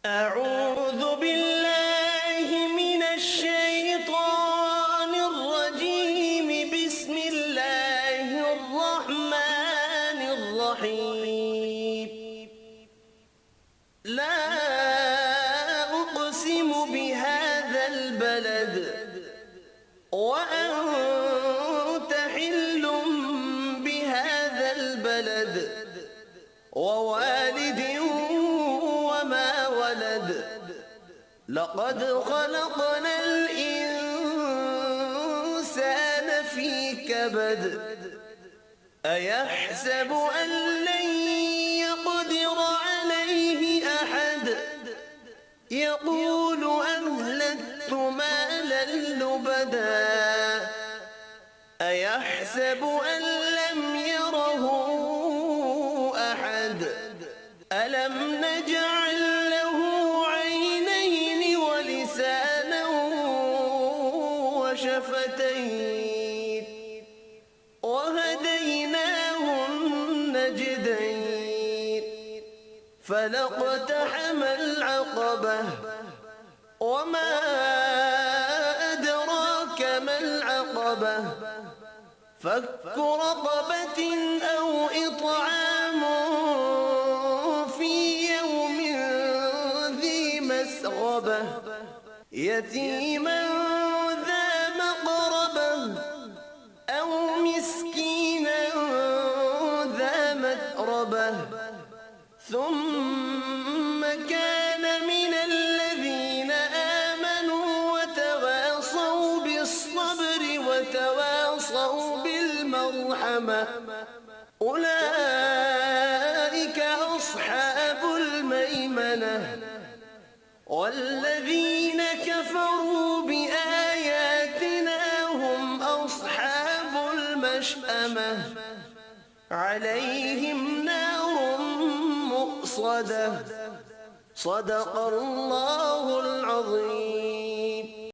أعوذ بالله من الشيطان الرجيم. بسم الله الرحمن الرحيم. لا أقسم بهذا البلد وأنت حل بهذا البلد ووالد وما ولد. لقد خلقنا الإنسان في كبد. أيحسب أن لن يقدر عليه أحد. يقول أهلكت مالا لبدا. أيحسب أن لم يره أحد. ألم نجعل له عينين ولسانا وشفتين وهديناه النجدين. فلاقتحم العقبة وما أدراك ما العقبة. فك رقبة أو إطعام في يوم ذي مسغبة. يتيما ذا مقربة أو مسكينا ذا متربة. ثم كان من الذين آمنوا وتواصوا بالصبر وتواصوا بالمرحمة. أولئك أصحاب الميمنة. والذين كفروا بآياتنا هم أصحاب المشأمة. عليهم نار مؤصدة. صدق الله العظيم.